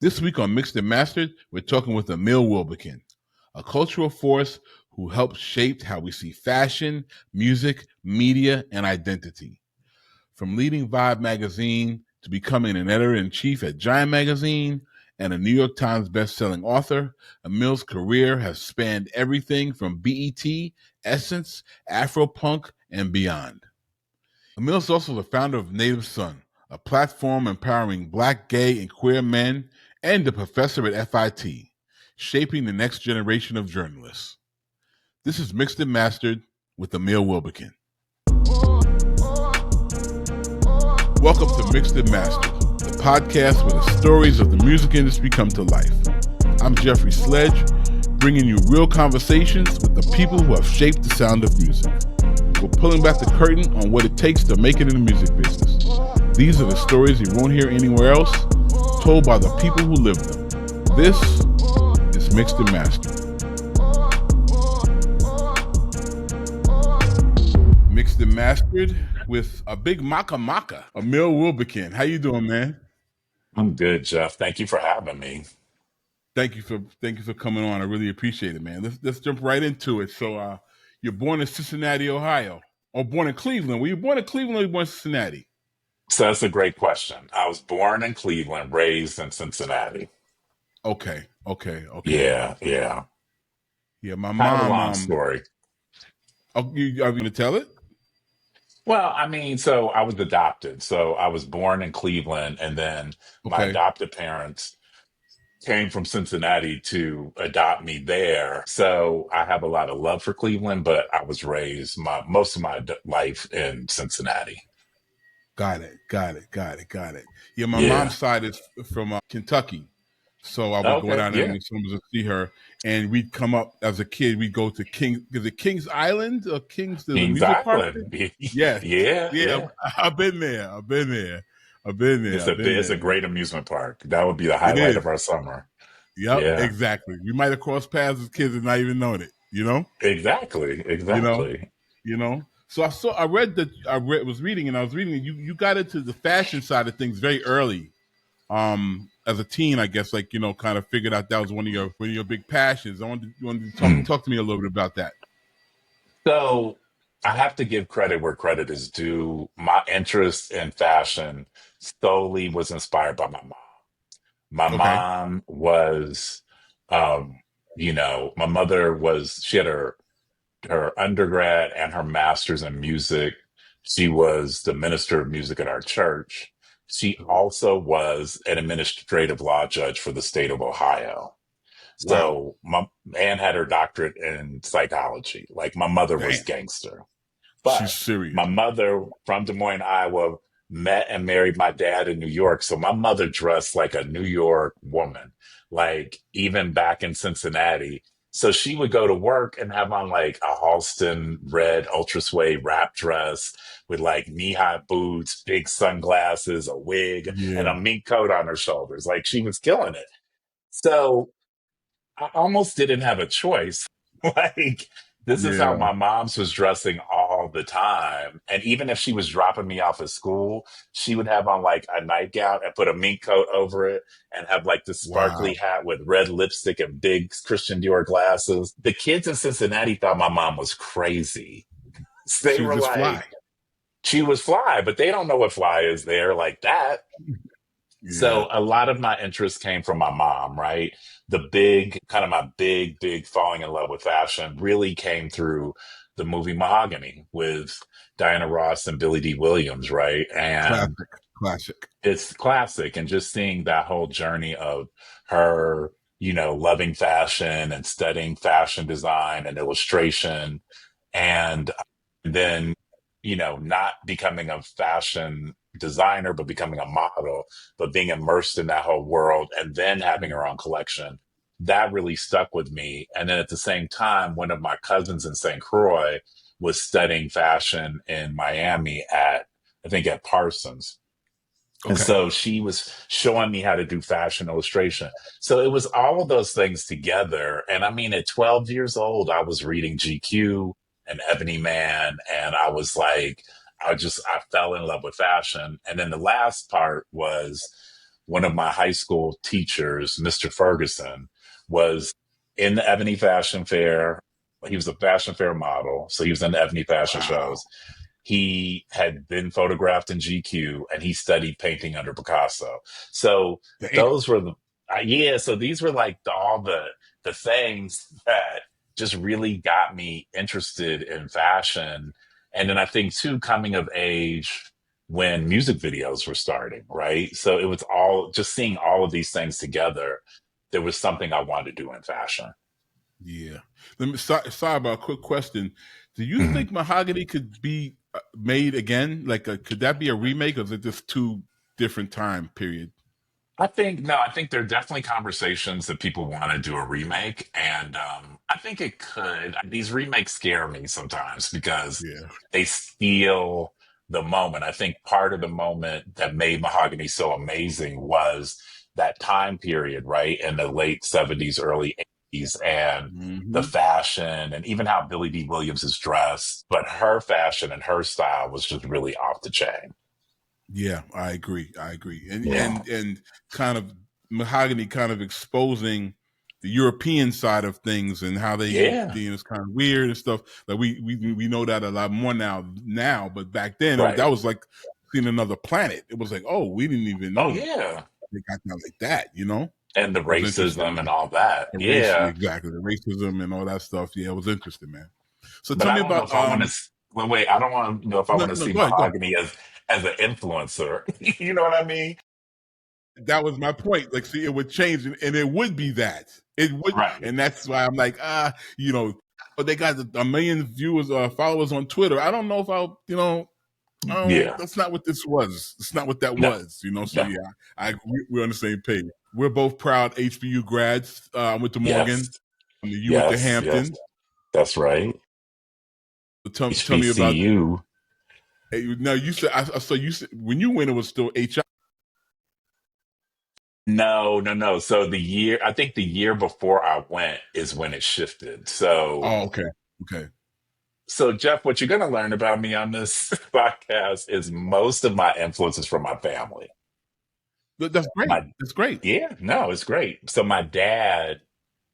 This week on Mixed and Mastered, we're talking with Emil Wilbekin, a cultural force who helped shape how we see fashion, music, media, and identity. From leading Vibe magazine to becoming an editor-in-chief at Giant Magazine and a New York Times best-selling author, Emil's career has spanned everything from BET, Essence, Afropunk, and beyond. Emil's also the founder of Native Son, a platform empowering Black, gay, and queer men, and a professor at FIT, shaping the next generation of journalists. This is Mixed and Mastered with Emil Wilbekin. Welcome to Mixed and Mastered, the podcast where the stories of the music industry come to life. I'm Jeffrey Sledge, bringing you real conversations with the people who have shaped the sound of music. We're pulling back the curtain on what it takes to make it in the music business. These are the stories you won't hear anywhere else, told by the people who live them. This is Mixed and Mastered. Mixed and Mastered with a big maka, Emil Wilbekin. How you doing, man? I'm good, Jeff. Thank you for having me. Thank you for coming on. I really appreciate it, man. Let's jump right into it. So, you're born in Cincinnati, Ohio, or born in Cleveland? Were you born in Cleveland or were you born in Cincinnati? So that's a great question. I was born in Cleveland, raised in Cincinnati. Okay. Yeah. My Kind of a mom. long story. Are you going to tell it? Well, so I was adopted. So I was born in Cleveland, and then my Okay. adopted parents came from Cincinnati to adopt me there. So I have a lot of love for Cleveland, but I was raised most of my life in Cincinnati. Got it. Yeah, my Yeah. mom's side is from Kentucky. So I would go Okay. down there in Yeah. the summers to see her, and we'd come up as a kid. We'd go to Kings Island or Kings, the Kings music park? Island. Yes. Yeah. I've been there. It's a great amusement park. That would be the It highlight is. of our summer. Yep, Yeah, exactly. We might have crossed paths as kids and not even known it, you know? exactly. You know. So I was reading you got into the fashion side of things very early. As a teen, I guess, kind of figured out that was one of your big passions. You wanted to talk to me a little bit about that. So I have to give credit where credit is due. My interest in fashion solely was inspired by my mom. My Okay. mom was, my mother she had her undergrad and her master's in music. She was the minister of music at our church. She also was an administrative law judge for the state of Ohio. Wow. So my Anne had her doctorate in psychology. Like my mother was Damn. gangster. She's But serious. my mother from Des Moines, Iowa, met and married my dad in New York. So my mother dressed like a New York woman, like even back in Cincinnati. So she would go to work and have on like a Halston red ultra suede wrap dress with like knee-high boots, big sunglasses, a wig, and Yeah. a mink coat on her shoulders. Like she was killing it. So I almost didn't have a choice. Like, this is how Yeah. my mom's was dressing all the time. And even if she was dropping me off at school, she would have on like a nightgown and put a mink coat over it and have like this Wow. sparkly hat with red lipstick and big Christian Dior glasses. The kids in Cincinnati thought my mom was crazy. They She was were just fly. like, she was fly, but they don't know what fly is there like that. Yeah. So a lot of my interest came from my mom, right? My big falling in love with fashion really came through the movie Mahogany with Diana Ross and Billy D. Williams, right? And Classic. it's classic. And just seeing that whole journey of her, loving fashion and studying fashion design and illustration. And then, not becoming a fashion designer, but becoming a model, but being immersed in that whole world and then having her own collection. That really stuck with me. And then at the same time, one of my cousins in St. Croix was studying fashion in Miami at Parsons. And Okay. so she was showing me how to do fashion illustration. So it was all of those things together. And at 12 years old, I was reading GQ and Ebony Man. And I was like, I fell in love with fashion. And then the last part was one of my high school teachers, Mr. Ferguson, was in the Ebony Fashion Fair. He was a fashion fair model, so he was in the Ebony fashion Wow. shows. He had been photographed in GQ, and he studied painting under Picasso. So Damn. those were the yeah. So these were like all the things that just really got me interested in fashion. And then I think too, coming of age when music videos were starting, right? So it was all just seeing all of these things together. There was something I wanted to do in fashion. Yeah. Sorry about a quick question. Do you Mhm. think Mahogany could be made again? Like, could that be a remake, or is it just two different time period? I think no, I think there are definitely conversations that people want to do a remake, and I think it could. These remakes scare me sometimes because Yeah. they steal the moment. I think part of the moment that made Mahogany so amazing was that time period, right, in the late '70s, early '80s, and the Hmm. fashion, and even how Billie D. Williams is dressed. But her fashion and her style was just really off the chain. Yeah, I agree. I agree. And Yeah, kind of Mahogany kind of exposing the European side of things and how yeah, it's kind of weird and stuff. Like we know that a lot more now, but back then that right. was like seeing another planet. It was like, oh, we didn't even Oh know yeah. they got down like that. And the It was interesting, racism and man. all that. The race, Yeah, exactly, the racism and all that stuff. Yeah, it was interesting, man. So but tell I me don't know about if I want to. Well, wait, I don't want to know if I no, want to no, see go ahead, go ahead. Mahogany as an influencer. You know what I mean? That was my point. Like, see, it would change, and it would be that. It would, Right. and that's why I'm like, but they got a million viewers, followers on Twitter. I don't know if Yeah. that's not what this was. It's not what that No. was. So No. yeah, we're on the same page. We're both proud HBU grads. I went to Yes. Morgan. You went to Yes. Yes. Hampton. That's right. Tell me about. HBCU. Now you said I saw you said when you went, it was still HI. No, no, no. So I think the year before I went is when it shifted. Oh, okay, okay. So Jeff, what you're going to learn about me on this podcast is most of my influences from my family. That's great. My That's great. Yeah, no, it's great. So my dad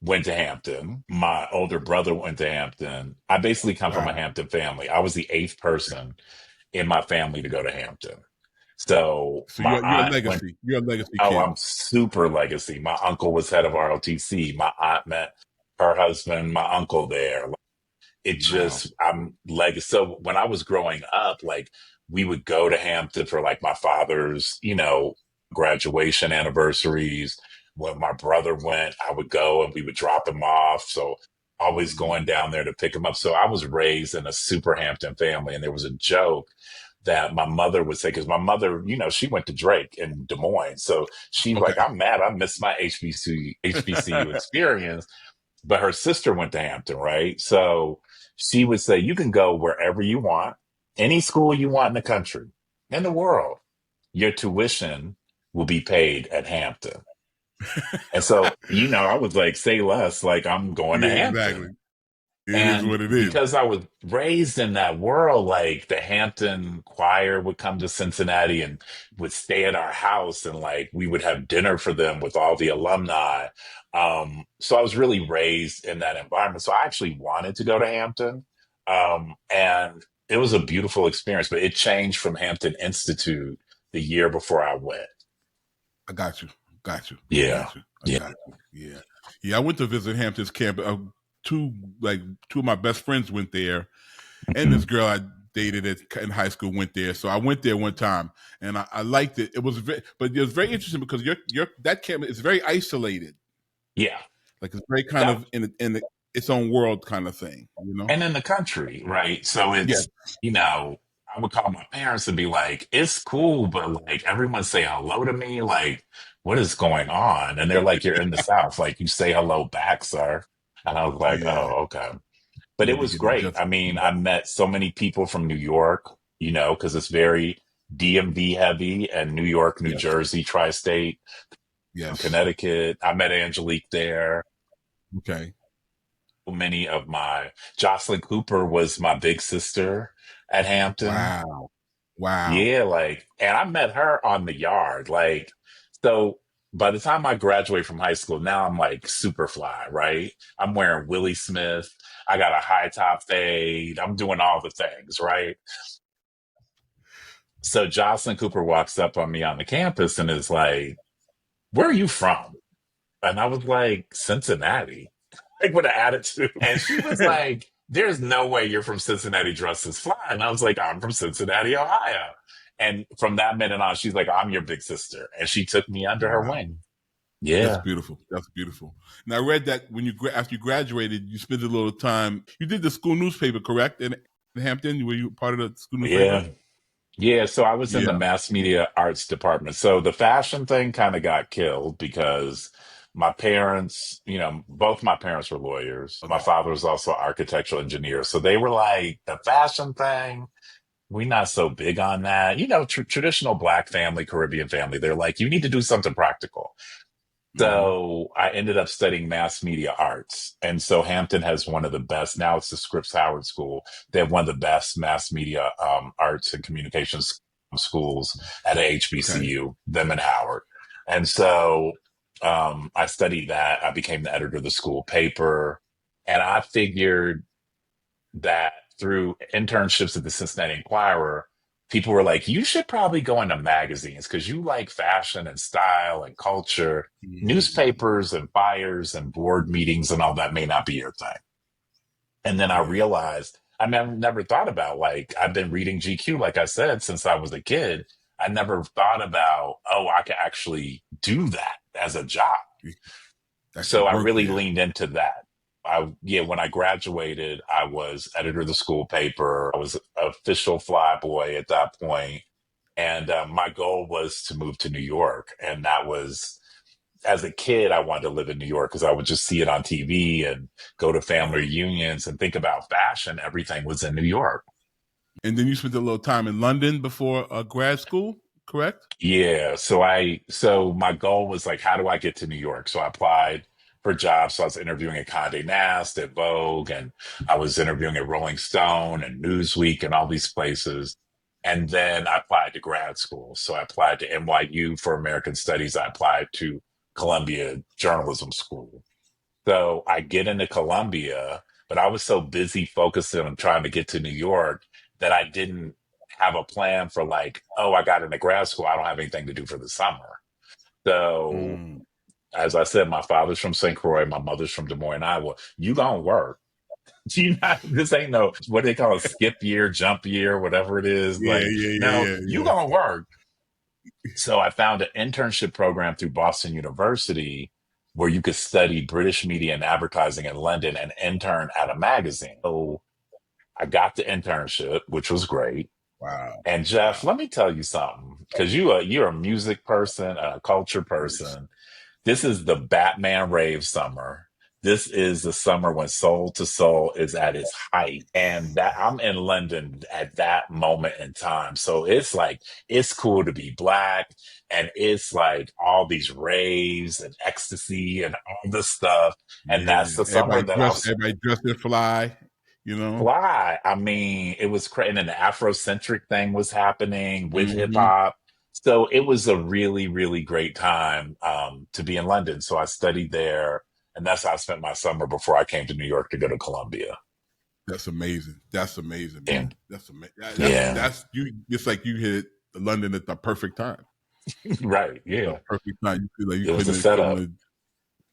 went to Hampton. My older brother went to Hampton. I basically come from a Wow. Hampton family. I was the eighth person in my family to go to Hampton. So So my you're a aunt went, legacy. You're a legacy oh, kid. I'm super legacy. My uncle was head of ROTC. My aunt met her husband, my uncle there. It Wow. just, I'm like, so when I was growing up, like we would go to Hampton for like my father's, graduation anniversaries. When my brother went, I would go and we would drop him off. So always Mhm. going down there to pick him up. So I was raised in a super Hampton family. And there was a joke that my mother would say, because my mother, she went to Drake in Des Moines. So she's like, Okay. I'm mad. I missed my HBCU experience, but her sister went to Hampton, right? So she would say, you can go wherever you want, any school you want in the country, in the world. Your tuition will be paid at Hampton. And so, I was like, say less, like I'm going to Yeah, exactly. Hampton. It is And what it is. because I was raised in that world, like the Hampton choir would come to Cincinnati and would stay at our house, and like we would have dinner for them with all the alumni. So I was really raised in that environment. So I actually wanted to go to Hampton. And it was a beautiful experience, but it changed from Hampton Institute the year before I went. I got you. Got you. I Yeah. got you. I Yeah. got you. Yeah. Yeah. I went to visit Hampton's camp. Two two of my best friends went there, and this Mhm. girl I dated in high school went there. So I went there one time, and I liked it. It was but it was very interesting because your that camp is very isolated. Yeah. Like it's very kind That of in its own world kind of thing. and in the country, right? So Yeah. I would call my parents and be like, it's cool, but like everyone say hello to me. Like, what is going on? And they're like, you're in the South. Like, you say hello back, sir. And I was like, Yeah. oh, okay. But You it had to was get great. I adjusted. mean, I met so many people from New York, because it's very DMV heavy and New York, New Yes. Jersey, tri state, Yes. Connecticut. I met Angelique there. Okay. Many of my Jocelyn Cooper was my big sister at Hampton. Wow. Wow. Yeah, like, and I met her on the yard. Like, So by the time I graduate from high school, now I'm like super fly, right? I'm wearing Willie Smith. I got a high top fade. I'm doing all the things, right? So Jocelyn Cooper walks up on me on the campus and is like, "Where are you from?" And I was like, "Cincinnati," like with an attitude. And she was like, "There's no way you're from Cincinnati dressed as fly." And I was like, "I'm from Cincinnati, Ohio." And from that minute on, she's like, "I'm your big sister." And she took me under her Wow. wing. That's Yeah. beautiful. That's beautiful. And I read that when after you graduated, you spent a little time. You did the school newspaper, correct? In Hampton, were you part of the school newspaper? Yeah. Yeah. So I was in the Yeah. mass media arts department. So the fashion thing kind of got killed because my parents, both my parents were lawyers. Oh, My that. father was also an architectural engineer. So they were like, the fashion thing, we're not so big on that. Traditional Black family, Caribbean family, they're like, you need to do something practical. Mm-hmm. So I ended up studying mass media arts. And so Hampton has one of the best, now it's the Scripps Howard School. They have one of the best mass media arts and communications schools at a Okay. HBCU, them and Howard. And so I studied that. I became the editor of the school paper. And I figured that through internships at the Cincinnati Enquirer, people were like, you should probably go into magazines because you like fashion and style and culture. Mm-hmm. Newspapers and fires and board meetings and all that may not be your thing. And then I Yeah. realized never thought about, like, I've been reading GQ, like I said, since I was a kid. I never thought about, oh, I could actually do that as a job. That So could I work really there. leaned into that. When I graduated, I was editor of the school paper. I was official fly boy at that point, and my goal was to move to New York. And that was, as a kid, I wanted to live in New York because I would just see it on TV and go to family Yeah. reunions and think about fashion. Everything was in New York. And then you spent a little time in London before grad school, correct? Yeah. So my goal was like, how do I get to New York? So I applied for jobs. So I was interviewing at Condé Nast, at Vogue, and I was interviewing at Rolling Stone and Newsweek and all these places. And then I applied to grad school. So I applied to NYU for American Studies. I applied to Columbia Journalism School. So I get into Columbia, but I was so busy focusing on trying to get to New York that I didn't have a plan for, like, oh, I got into grad school. I don't have anything to do for the summer. So Mm. as I said, my father's from St. Croix, my mother's from Des Moines, Iowa. You gonna work. This ain't no, what they call a skip year, jump year, whatever it is. Yeah, Like, yeah, no, yeah, you yeah, gonna work. So I found an internship program through Boston University where you could study British media and advertising in London and intern at a magazine. So I got the internship, which was great. Wow. And Jeff, Wow. let me tell you something, because you're a music person, a culture Yes. person. This is the Batman rave summer. This is the summer when Soul to Soul is at its height. And that I'm in London at that moment in time. So it's like, it's cool to be Black. And it's like all these raves and ecstasy and all this stuff. And Yeah. that's the summer that I was Everybody dressed in fly, you know? fly. I mean, it was crazy. And then the Afrocentric thing was happening with hip Mm-hmm. hop. So it was a really, really great time to be in London. So I studied there. And that's how I spent my summer before I came to New York to go to Columbia. That's amazing. That's amazing, man. And That's amazing. yeah, That's you. It's like you hit London at the perfect time. right. The Yeah. perfect time. You feel like you It was a couldn't setup. have.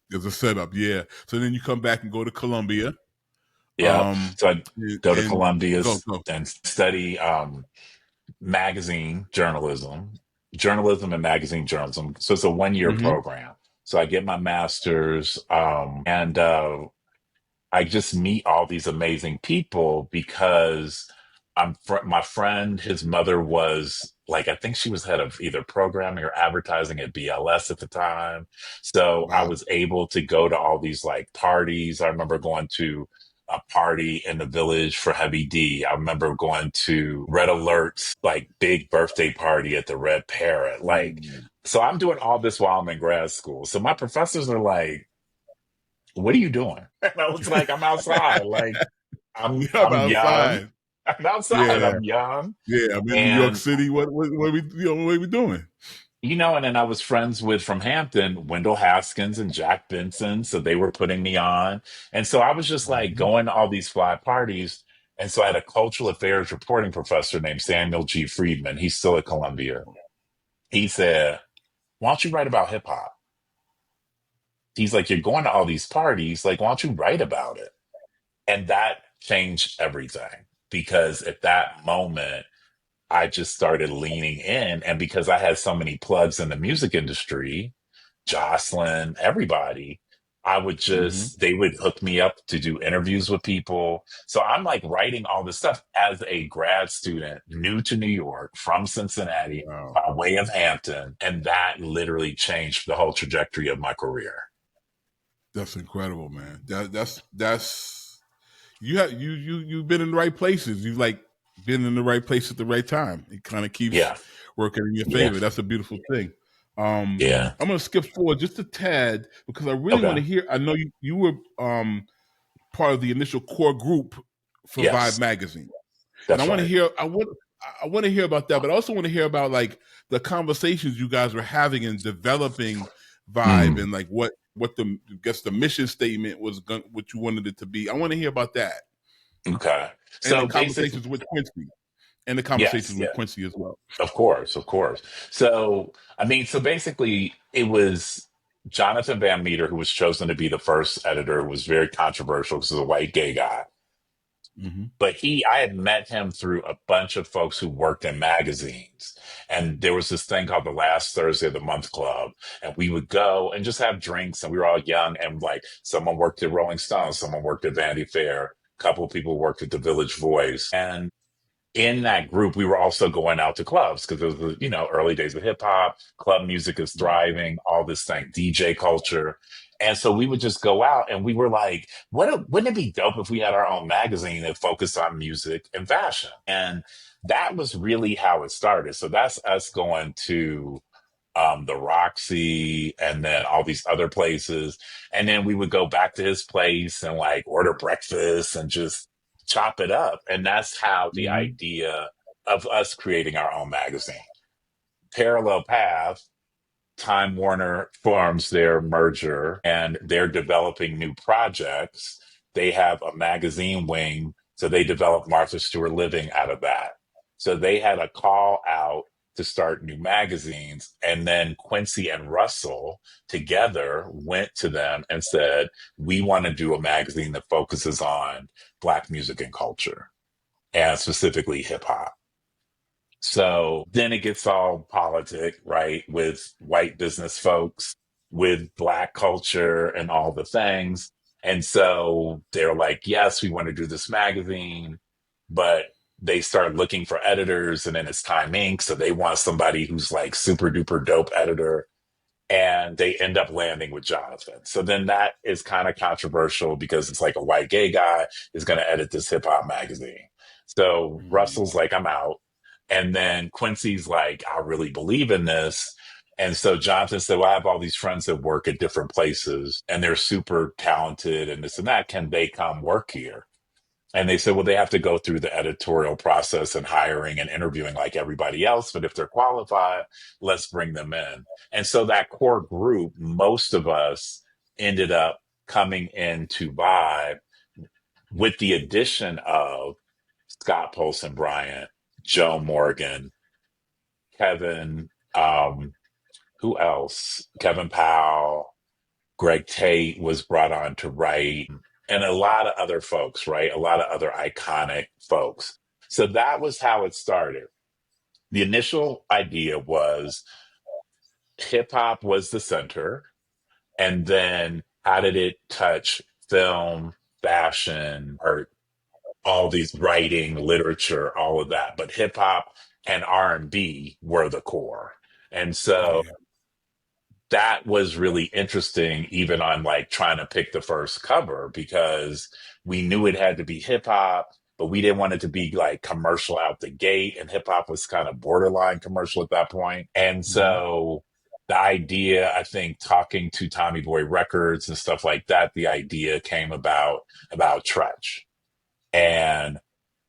There's a setup, yeah. So then you come back and go to Columbia, Yeah. So I go to and Columbia go. and study magazine journalism and magazine journalism. So it's a 1 year Mm-hmm. program. So I get my master's, and I just meet all these amazing people because my friend, his mother was like, I think she was head of either programming or advertising at BLS at the time. So I Wow. was able to go to all these like parties. I remember going to a party in the village for Heavy D. I remember going to Red Alert's like big birthday party at the Red Parrot. Like, Mm. so I'm doing all this while I'm in grad school. So my professors are like, what are you doing? And I was like, I'm outside. Like, I'm Yeah, I'm I'm young. outside. I'm outside. Yeah, I'm young. yeah. I'm in New York And City. What are we doing? and then I was friends with from Hampton, Wendell Haskins and Jack Benson. So they were putting me on. And so I was just like Mhm. going to all these fly parties. And so I had a cultural affairs reporting professor named Samuel G. Friedman. He's still at Columbia. He said, "Why don't you write about hip hop?" He's like, "You're going to all these parties. Like, why don't you write about it?" And that changed everything because at that moment, I just started leaning in. And because I had so many plugs in the music industry, Jocelyn, everybody, Mhm. they would hook me up to do interviews with people. So I'm like writing all this stuff as a grad student, new to New York from Cincinnati Wow. by way of Hampton. And that literally changed the whole trajectory of my career. That's incredible, man. That's you've been in the right places. You've like been in the right place at the right time. It kind of keeps Yeah. working in your Yeah. favor. That's a beautiful thing. Yeah. I'm gonna skip forward just a tad because I really want Okay. to hear. I know you were part of the initial core group for Vibe Yes. magazine, and I That's want to right. hear. I want to hear about that, but I also want to hear about like the conversations you guys were having in developing Vibe Mm. and like what the I guess the mission statement was what you wanted it to be. I want to hear about that Okay. and the So basically, conversations with Quincy and the yes. conversations with Yeah. Quincy as well. Of course, of course. So, I mean, so basically, it was Jonathan Van Meter who was chosen to be the first editor, who was very controversial because he's a white gay guy. Mm-hmm. But I had met him through a bunch of folks who worked in magazines. And there was this thing called the Last Thursday of the Month Club. And we would go and just have drinks. And we were all young. And like someone worked at Rolling Stone, someone worked at Vanity Fair, a couple of people worked at the Village Voice. And in that group, we were also going out to clubs because it was the, early days of hip hop, club music is thriving, all this thing, DJ culture. And so we would just go out and we were like, wouldn't it be dope if we had our own magazine that focused on music and fashion? And that was really how it started. So that's us going to the Roxy and then all these other places. And then we would go back to his place and like order breakfast and just chop it up. And that's how the Mm-hmm. idea of us creating our own magazine. Parallel path, Time Warner forms their merger and they're developing new projects. They have a magazine wing. So they developed Martha Stewart Living out of that. So they had a call out to start new magazines. And then Quincy and Russell together went to them and said, "We want to do a magazine that focuses on Black music and culture, and specifically hip hop." So then it gets all politic, right? With white business folks, with Black culture and all the things. And so they're like, yes, we want to do this magazine, but they start looking for editors and then it's Time Inc. So they want somebody who's like super duper dope editor. And they end up landing with Jonathan. So then that is kind of controversial because it's like a white gay guy is going to edit this hip hop magazine. So Mm-hmm. Russell's like, "I'm out." And then Quincy's like, "I really believe in this." And so Jonathan said, "Well, I have all these friends that work at different places and they're super talented and this and that. Can they come work here?" And they said, "Well, they have to go through the editorial process and hiring and interviewing like everybody else. But if they're qualified, let's bring them in." And so that core group, most of us ended up coming into Vibe with the addition of Scott Polson Bryant, Joe Morgan, Kevin, who else? Kevin Powell, Greg Tate was brought on to write, and a lot of other folks, right? A lot of other iconic folks. So that was how it started. The initial idea was hip hop was the center, and then how did it touch film, fashion, art, all these writing, literature, all of that. But hip hop and R&B were the core. And so Yeah. that was really interesting, even on like trying to pick the first cover, because we knew it had to be hip hop, but we didn't want it to be like commercial out the gate. And hip hop was kind of borderline commercial at that point. And Mm-hmm. so the idea, I think, talking to Tommy Boy Records and stuff like that, the idea came about Tretch. And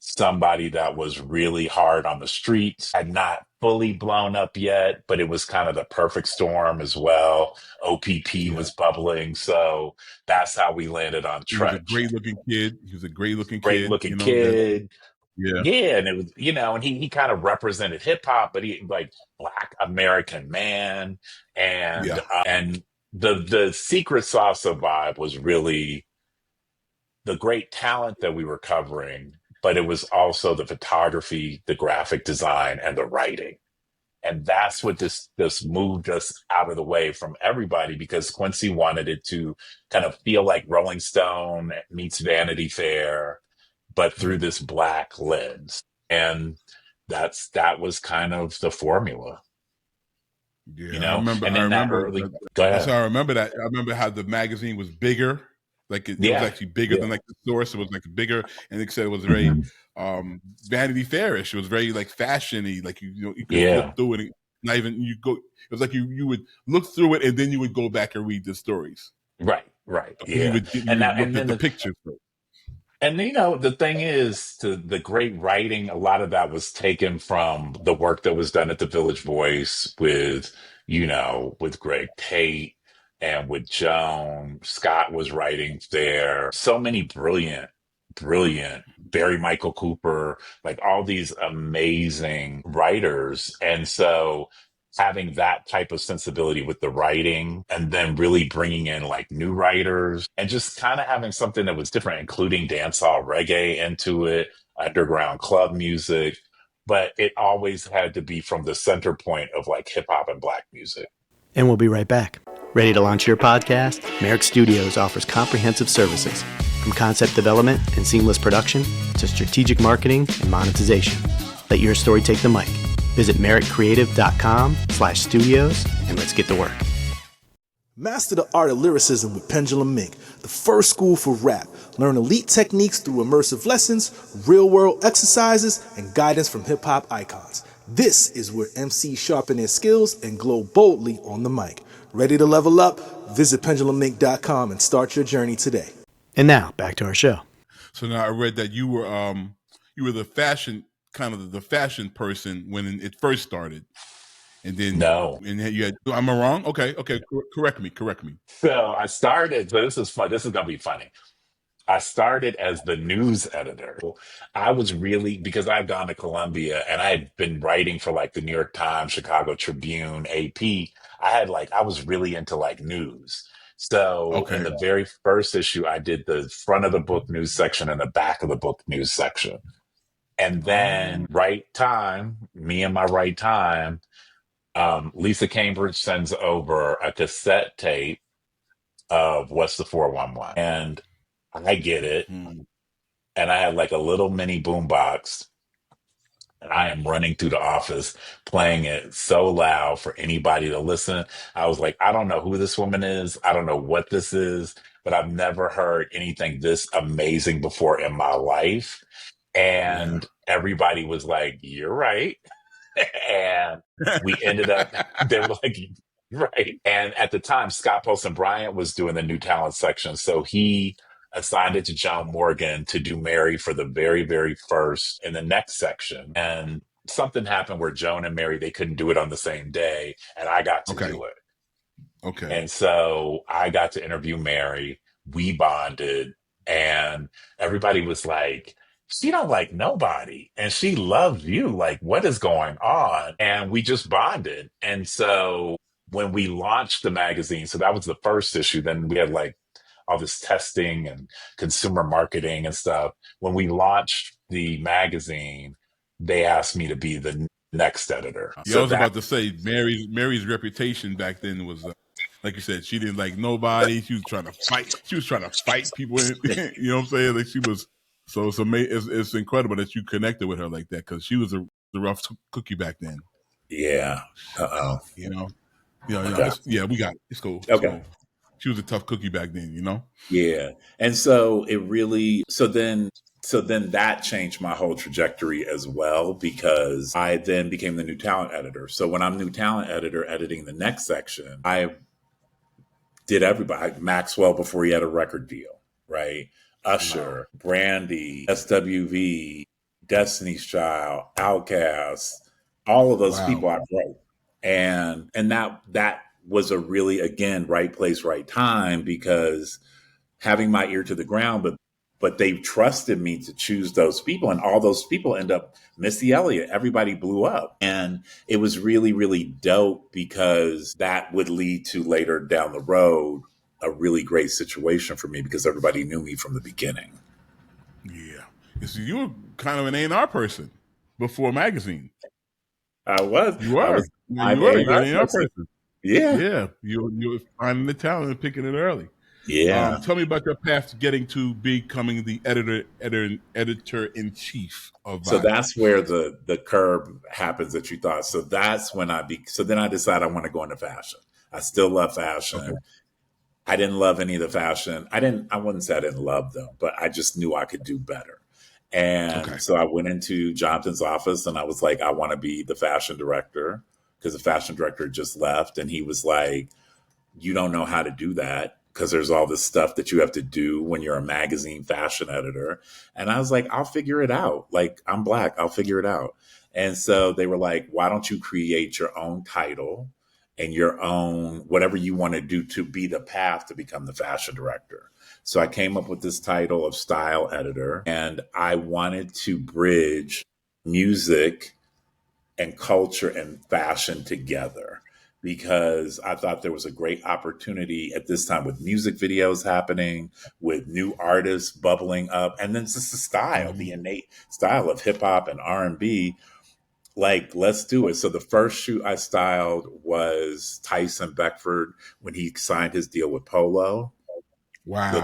somebody that was really hard on the streets, had not fully blown up yet, but it was kind of the perfect storm as well. OPP Yeah. was bubbling. So that's how we landed on He was a Tretch. great looking kid. He was a great looking Great kid, looking that, kid. yeah. Yeah, and it was, and he kind of represented hip hop, but he like Black American man, Yeah. and the secret sauce of Vibe was really the great talent that we were covering, but it was also the photography, the graphic design, and the writing. And that's what this moved us out of the way from everybody, because Quincy wanted it to kind of feel like Rolling Stone meets Vanity Fair, but through Mhm. this Black lens. And that was kind of the formula, Yeah, I remember. and I in that remember. early, go That's how ahead. I remember that. I remember how the magazine was bigger. Like it was Yeah. actually bigger than like the source. It was like bigger, and it said it was very Mhm. Vanity Fairish. It was very like fashiony. Like you could flip Yeah. through it. And not even you go. It was like you would look through it, and then you would go back and read the stories. Right. You Yeah. would get, And you now, would and look at then the pictures first. And the thing is, the great writing, a lot of that was taken from the work that was done at the Village Voice with Greg Tate and with Joan. Scott was writing there. So many brilliant Barry Michael Cooper, like all these amazing writers. And so having that type of sensibility with the writing and then really bringing in like new writers and just kind of having something that was different, including dancehall reggae into it, underground club music. But it always had to be from the center point of like hip hop and Black music. And we'll be right back. Ready to launch your podcast? Merrick Studios offers comprehensive services, from concept development and seamless production to strategic marketing and monetization. Let your story take the mic. Visit merrickcreative.com/studios and let's get to work. Master the art of lyricism with Pendulum Inc., the first school for rap. Learn elite techniques through immersive lessons, real-world exercises, and guidance from hip-hop icons. This is where MCs sharpen their skills and glow boldly on the mic. Ready to level up? Visit penduluminc.com and start your journey today. And now, back to our show. So now I read that you were the fashion person when it first started. And then No. you had, am I wrong? Okay. Correct me. So I started, so this is fun. This is going to be funny. I started as the news editor. I was really, because I've gone to Columbia and I had been writing for like the New York Times, Chicago Tribune, AP. I was really into like news. So in Okay. the very first issue, I did the front of the book news section and the back of the book news section. And then me and my right time, Lisa Cambridge sends over a cassette tape of What's the 411? And I get it. Mm. And I had like a little mini boombox. And I am running through the office playing it so loud for anybody to listen. I was like, I don't know who this woman is. I don't know what this is, but I've never heard anything this amazing before in my life. Yeah. And everybody was like, you're right. And we ended up, they were like, right. And at the time, Scott Poston Bryant was doing the new talent section. So he assigned it to John Morgan to do Mary for the very, very first in the next section. And something happened where Joan and Mary, they couldn't do it on the same day. And I got to Okay. do it. Okay. And so I got to interview Mary. We bonded, and everybody was like, she don't like nobody and she loves you. Like, what is going on? And we just bonded. And so when we launched the magazine, so that was the first issue, then we had like all this testing and consumer marketing and stuff. When we launched the magazine, they asked me to be the next editor. Yeah, I So was that, about to say Mary's reputation back then was like you said, she didn't like nobody. She was trying to fight. She was trying to fight people. You know what I'm saying? Like she was. So it's incredible that you connected with her like that, because she was a rough cookie back then. yeah. You know. Okay. We got it. It's cool. Okay. She was a tough cookie back then. You know. Yeah. And so it really, so then that changed my whole trajectory as well, because I then became the new talent editor. So when I'm new talent editor editing the next section, I did everybody, Maxwell before he had a record deal, right? Usher, Brandy, SWV, Destiny's Child, Outkast, all of those Wow. people I wrote. And that was a really, again, right place, right time, because having my ear to the ground, but they trusted me to choose those people, and all those people end up Missy Elliott. Everybody blew up, and it was really, really dope, because that would lead to later down the road a really great situation for me, because everybody knew me from the beginning. Yeah. So you were kind of an A&R person before magazine. I was. You were. I was You were an A&R person. Yeah. Yeah. You were finding the talent and picking it early. Yeah. Tell me about your path to getting to becoming the editor-in-chief of Vibe. So that's where the curve happens that you thought. So that's when so then I decided I want to go into fashion. I still love fashion. Okay. I didn't love any of the fashion. I wouldn't say I didn't love them, but I just knew I could do better. And so I went into Jonathan's office, and I was like, I want to be the fashion director, because the fashion director just left. And he was like, you don't know how to do that, because there's all this stuff that you have to do when you're a magazine fashion editor. And I was like, I'll figure it out. Like, I'm Black, I'll figure it out. And so they were like, why don't you create your own title and your own, whatever you want to do to be the path to become the fashion director. So I came up with this title of style editor, and I wanted to bridge music and culture and fashion together, because I thought there was a great opportunity at this time with music videos happening, with new artists bubbling up, and then just the style, the innate style of hip hop and R&B. Like, let's do it. So the first shoot I styled was Tyson Beckford when he signed his deal with Polo. Wow. So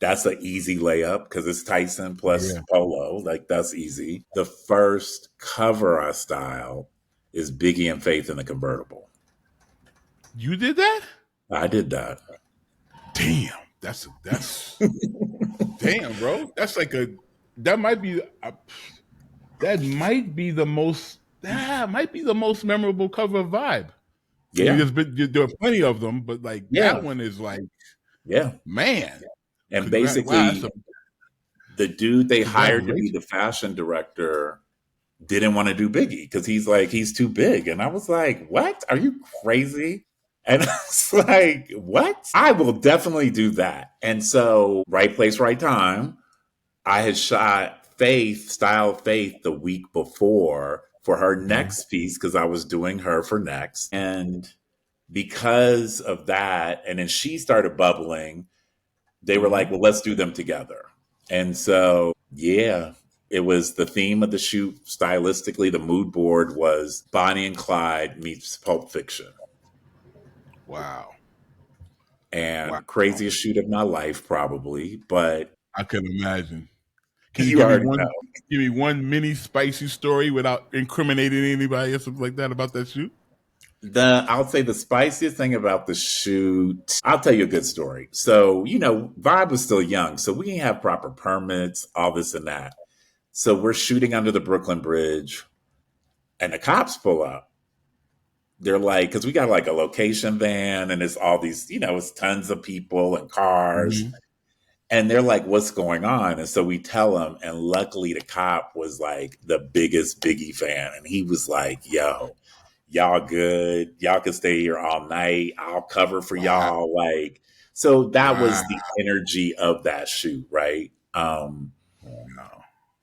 that's an easy layup, because it's Tyson plus Polo. Like, that's easy. The first cover I styled is Biggie and Faith in the Convertible. You did that? I did that. Damn. That's damn, bro. That's like that might be the most memorable cover of Vibe. Yeah. There are plenty of them, but like that one is like, man. And basically, the dude they hired to be the fashion director didn't want to do Biggie, because he's too big. And I was like, what? Are you crazy? And I was like, what? I will definitely do that. And so, right place, right time. I had shot Style Faith, the week before for her next piece, because I was doing her for next. And because of that, and then she started bubbling, they were like, well, let's do them together. And so, it was the theme of the shoot. Stylistically, the mood board was Bonnie and Clyde meets Pulp Fiction. Wow. And craziest shoot of my life, probably, but I can imagine. Can you give me one mini spicy story without incriminating anybody or something like that about that shoot? I'll say the spiciest thing about the shoot, I'll tell you a good story. So, Vibe was still young, so we didn't have proper permits, all this and that. So we're shooting under the Brooklyn Bridge, and the cops pull up. They're like, because we got like a location van, and it's all these, it's tons of people and cars. Mm-hmm. And they're like, what's going on? And so we tell them, and luckily the cop was like the biggest Biggie fan. And he was like, yo, y'all good. Y'all can stay here all night. I'll cover for y'all. Like, so that was the energy of that shoot, right? And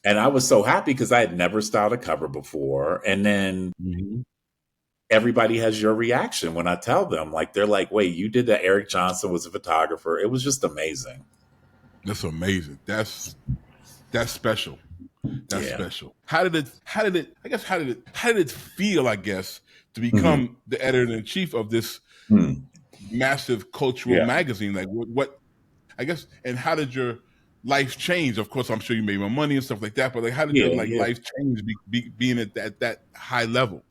I was so happy, because I had never styled a cover before. And then everybody has your reaction when I tell them. Like, they're like, wait, you did that? Eric Johnson was a photographer. It was just amazing. That's amazing. That's special. That's special. How did it feel, I guess, to become the editor-in-chief of this massive cultural magazine? Like, what I guess, and how did your life change? Of course, I'm sure you made more money and stuff like that, but like, how did your life change being at that high level?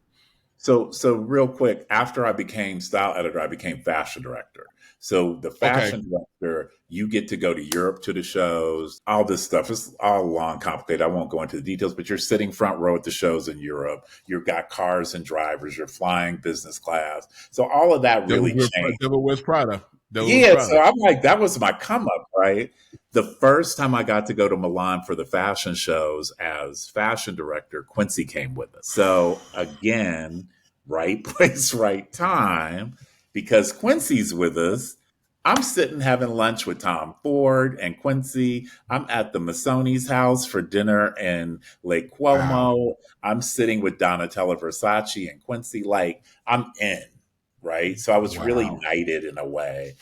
So real quick, after I became style editor, I became fashion director. So the fashion director, you get to go to Europe to the shows, all this stuff. It's all long, complicated. I won't go into the details, but you're sitting front row at the shows in Europe. You've got cars and drivers. You're flying business class. So all of that really changed. Devil Wears Prada. Those Yeah, so brothers. I'm like, that was my come up, right? The first time I got to go to Milan for the fashion shows as fashion director, Quincy came with us. So again, right place, right time, because Quincy's with us. I'm sitting having lunch with Tom Ford and Quincy. I'm at the Missoni's house for dinner in Lake Wow. Como. I'm sitting with Donatella Versace and Quincy. Like, I'm in, right? So I was really Wow. knighted in a way.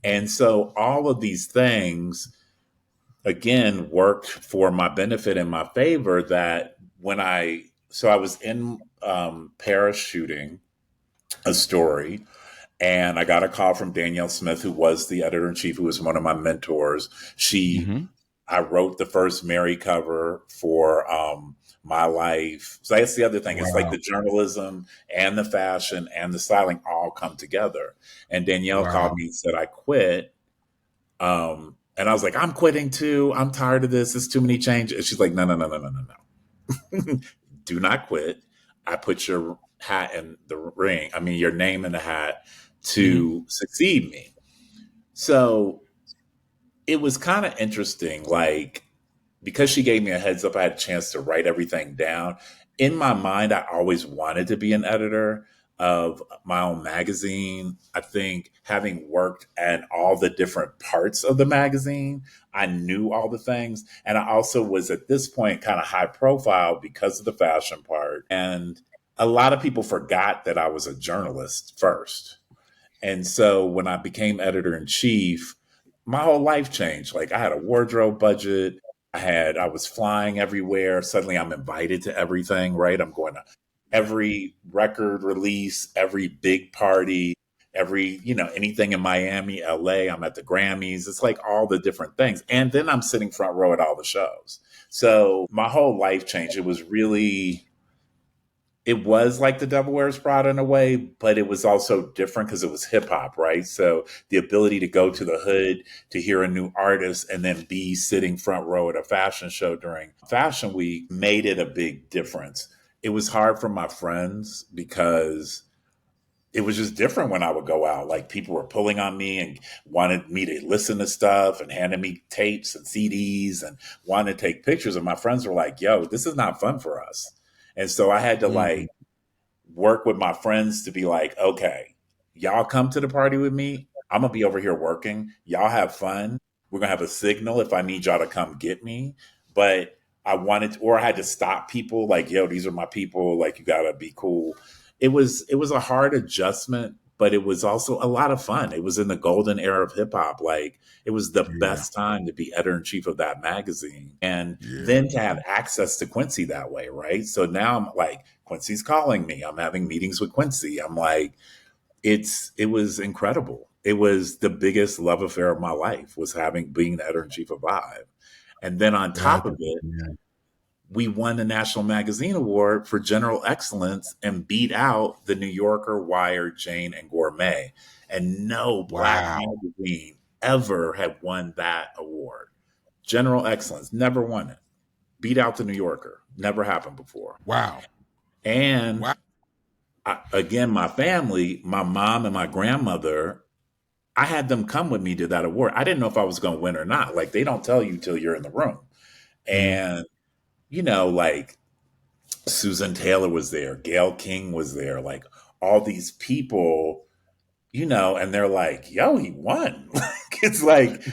And so all of these things, again, worked for my benefit and my favor that so I was in Paris shooting a story, and I got a call from Danielle Smith, who was the editor in chief, who was one of my mentors. Mm-hmm. I wrote the first Mary cover for My Life. So that's the other thing. It's like Wow. the journalism and the fashion and the styling all come together. And Danielle called Wow. me and said, I quit. And I was like, I'm quitting too. I'm tired of this. It's too many changes. And she's like, no, no, no, no, no, no, no. Do not quit. I put your hat in the ring. I mean, your name in the hat Mm-hmm. to succeed me. So it was kind of interesting. Like, because she gave me a heads up, I had a chance to write everything down. In my mind, I always wanted to be an editor of my own magazine. I think having worked at all the different parts of the magazine, I knew all the things. And I also was at this point kind of high profile because of the fashion part. And a lot of people forgot that I was a journalist first. And so when I became editor in chief, my whole life changed. Like, I had a wardrobe budget. I was flying everywhere. Suddenly I'm invited to everything, right? I'm going to every record release, every big party, anything in Miami, LA. I'm at the Grammys. It's like all the different things. And then I'm sitting front row at all the shows. So my whole life changed. It was like the Devil Wears Prada in a way, but it was also different because it was hip hop, right? So the ability to go to the hood to hear a new artist and then be sitting front row at a fashion show during Fashion Week made it a big difference. It was hard for my friends because it was just different when I would go out. Like, people were pulling on me and wanted me to listen to stuff and handed me tapes and CDs and wanted to take pictures. And my friends were like, yo, this is not fun for us. And so I had to Mm-hmm. like work with my friends to be like, okay, y'all come to the party with me. I'm going to be over here working. Y'all have fun. We're going to have a signal if I need y'all to come get me. But I had to stop people like, yo, these are my people. Like, you got to be cool. It was a hard adjustment, but it was also a lot of fun. It was in the golden era of hip hop. Like, it was the Yeah. best time to be editor in chief of that magazine. And Yeah. then to have access to Quincy that way, right? So now I'm like, Quincy's calling me. I'm having meetings with Quincy. I'm like, it was incredible. It was the biggest love affair of my life, was being the editor in chief of Vibe. And then on top That, of it, yeah. we won the National Magazine Award for General Excellence and beat out the New Yorker, Wired, Jane, and Gourmet. And no black Wow. magazine ever had won that award. General Excellence, never won it. Beat out the New Yorker. Never happened before. Wow. And Wow. again, my family, my mom and my grandmother, I had them come with me to that award. I didn't know if I was going to win or not. Like, they don't tell you till you're in the room. Mm-hmm. And, like, Susan Taylor was there, Gail King was there, like, all these people, and they're like, yo, he won. It's like,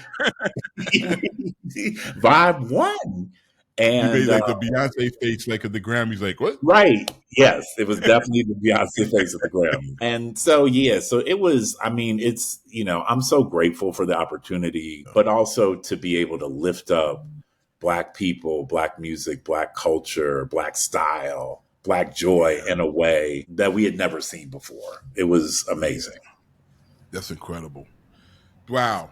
Vibe won. You made And like the Beyonce face, like at the Grammys, like what? right. Yes, it was definitely the Beyonce face of the Grammy. And so, yeah, so it was, I mean, it's, I'm so grateful for the opportunity, but also to be able to lift up Black people, Black music, Black culture, Black style, Black joy in a way that we had never seen before. It was amazing. That's incredible. Wow.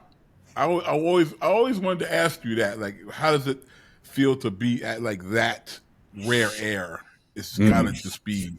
I always wanted to ask you that. Like, how does it feel to be at like that rare air? It's gotta Mm. just be,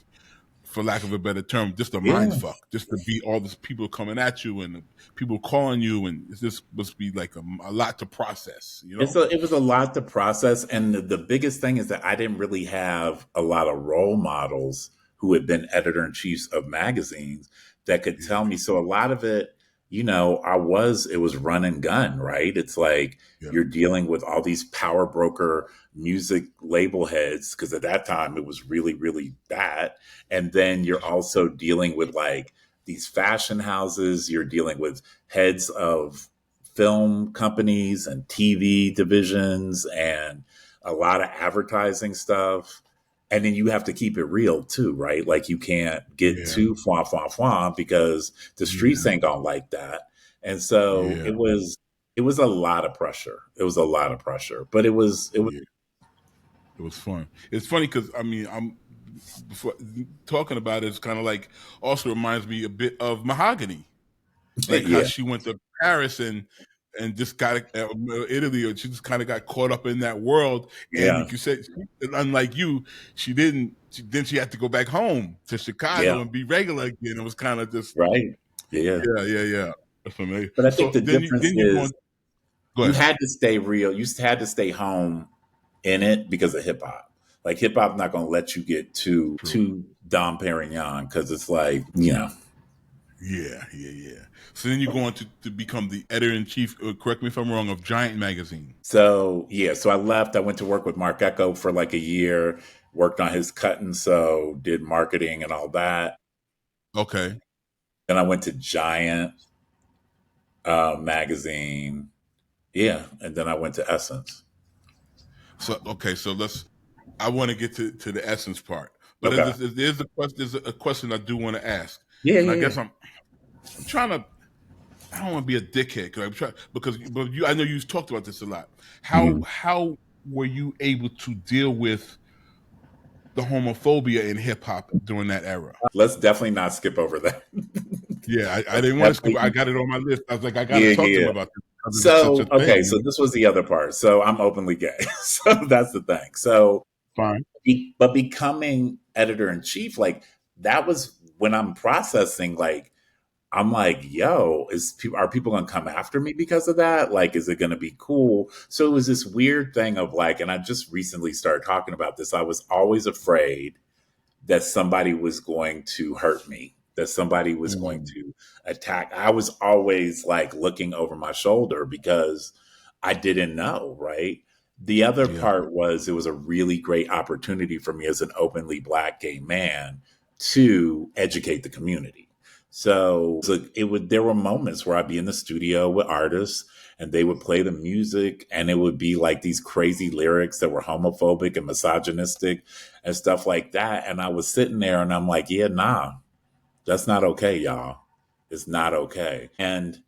for lack of a better term, just a mind Yeah. fuck. Just to be all these people coming at you and people calling you, and it's just must be like a lot to process. It was a lot to process. And the biggest thing is that I didn't really have a lot of role models who had been editor in chiefs of magazines that could tell me. So a lot of it, it was run and gun, right? It's like Yeah. you're dealing with all these power broker music label heads, because at that time it was really, really bad. And then you're also dealing with like these fashion houses, you're dealing with heads of film companies and TV divisions and a lot of advertising stuff. And then you have to keep it real too, right? Like you can't get Yeah. too fwa because the streets ain't gonna like that. And so Yeah. it was a lot of pressure. It was a lot of pressure, but it was Yeah. It was fun. It's funny because before talking about it, it's kind of like also reminds me a bit of Mahogany, like how yeah, she went to Paris and just got Italy, or she just kind of got caught up in that world. And yeah, like you said, unlike you, she didn't. Then she had to go back home to yeah, Chicago and be regular again. It was kind of just right. Yeah. yeah. That's familiar. But I So think the difference then you go is on. Go you ahead. had to stay real. You had to stay home in it because of hip hop. Like hip hop not gonna let you get True. too Dom Perignon, because it's like, Yeah. So then you go on to become the editor-in-chief, correct me if I'm wrong, of Giant Magazine. So I left. I went to work with Mark Echo for like a year, worked on his cut and sew, did marketing and all that. Okay. Then I went to Giant Magazine. Yeah. And then I went to Essence. So I want to get to the Essence part, but Okay. there's a question I do want to ask. Yeah. And I Yeah. guess I'm trying to. I don't want to be a dickhead but I know you've talked about this a lot. How were you able to deal with the homophobia in hip hop during that era? Let's definitely not skip over that. Yeah, I didn't want to skip. I got it on my list. I was like, I got to Yeah, talk to yeah. him about this because So, it's such a thing. okay, so this was the other part. So I'm openly gay. So that's the thing. So, Fine. but becoming editor in chief, like that was when I'm processing, like, I'm like, yo, are people going to come after me because of that? Like, is it going to be cool? So it was this weird thing of like, and I just recently started talking about this. I was always afraid that somebody was going to hurt me, that somebody was going to attack. I was always like looking over my shoulder because I didn't know, right? The other part was it was a really great opportunity for me as an openly Black gay man to educate the community. So there were moments where I'd be in the studio with artists and they would play the music and it would be like these crazy lyrics that were homophobic and misogynistic and stuff like that. And I was sitting there and I'm like, yeah, nah, that's not okay, y'all. It's not okay. And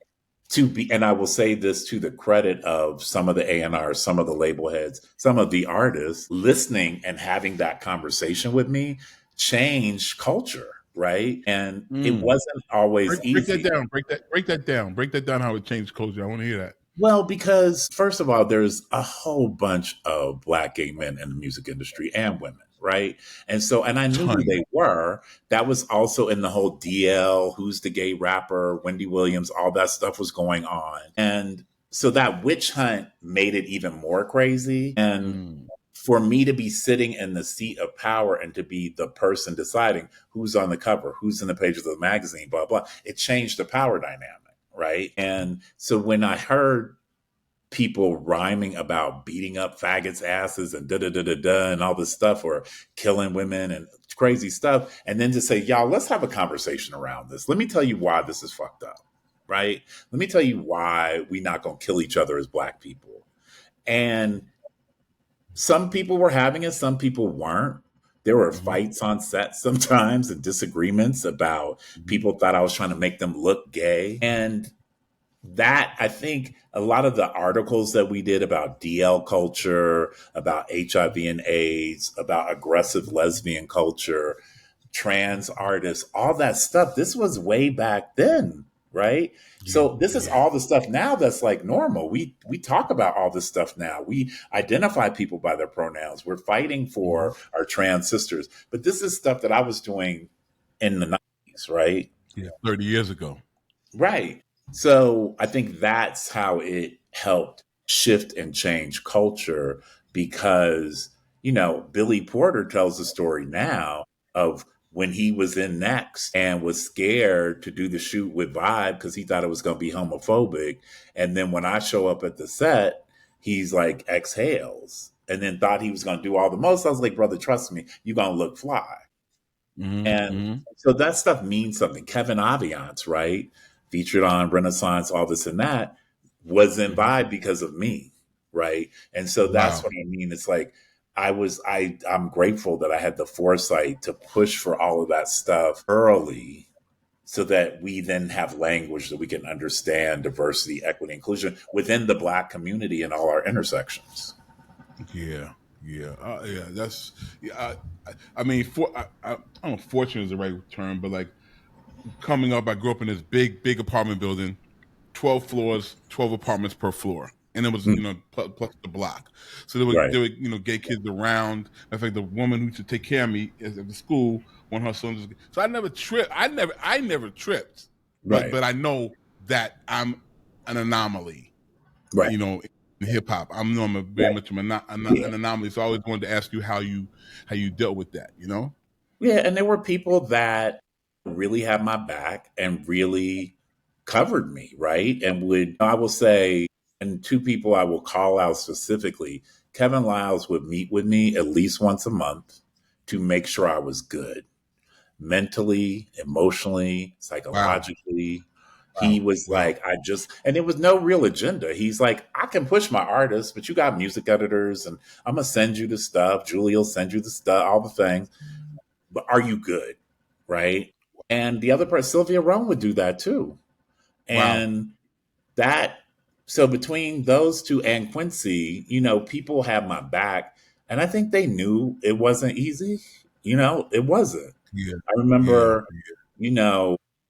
I will say this to the credit of some of the A&Rs, some of the label heads, some of the artists listening and having that conversation with me changed culture. Right. And it wasn't always easy. Break that down how it changed culture. I want to hear that. Well, because first of all, there's a whole bunch of Black gay men in the music industry and women. Right. And I knew who they were. That was also in the whole DL, Who's the Gay Rapper, Wendy Williams, all that stuff was going on. And so that witch hunt made it even more crazy. And for me to be sitting in the seat of power and to be the person deciding who's on the cover, who's in the pages of the magazine, blah, blah, it changed the power dynamic. Right. And so when I heard people rhyming about beating up faggots' asses and and all this stuff, or killing women and crazy stuff, and then to say, y'all, let's have a conversation around this. Let me tell you why this is fucked up. Right. Let me tell you why we're not going to kill each other as Black people. And some people were having it, some people weren't. There were fights on set sometimes and disagreements about people thought I was trying to make them look gay. And that, I think a lot of the articles that we did about DL culture, about HIV and AIDS, about aggressive lesbian culture, trans artists, all that stuff, this was way back then. Right. So this is all the stuff now that's like normal. We talk about all this stuff now. We identify people by their pronouns. We're fighting for our trans sisters. But this is stuff that I was doing in the 90s, right? Yeah, 30 years ago. Right. So I think that's how it helped shift and change culture because, Billy Porter tells the story now of when he was in Next and was scared to do the shoot with Vibe because he thought it was going to be homophobic. And then when I show up at the set, he's like exhales and then thought he was going to do all the most. I was like, brother, trust me, you're going to look fly. And so that stuff means something. Kevin Aviance, right? Featured on Renaissance, all this and that, was in Vibe because of me, right? And so that's what I mean. It's like I'm grateful that I had the foresight to push for all of that stuff early so that we then have language that we can understand diversity, equity, inclusion within the Black community and all our intersections. Yeah. That's I mean, I don't know if fortunate is the right term, but like coming up, I grew up in this big apartment building, 12 floors, 12 apartments per floor. And it was, plus the block. So there were gay kids around. In fact, the woman who used to take care of me at the school, one of her sons. So I never tripped. I never tripped. Right. But I know that I'm an anomaly. Right. In hip hop, I'm very much an anomaly. So I always wanted to ask you how you dealt with that. Yeah, and there were people that really had my back and really covered me, right? And I will say, and two people I will call out specifically, Kevin Liles would meet with me at least once a month to make sure I was good, mentally, emotionally, psychologically. Wow. He was like, and there was no real agenda. He's like, I can push my artists, but you got music editors and I'm going to send you the stuff. Julie will send you the stuff, all the things. But are you good? Right. And the other person, Sylvia Rome, would do that too. And so between those two and Quincy, people have my back. And I think they knew it wasn't easy. It wasn't. Yeah. I remember,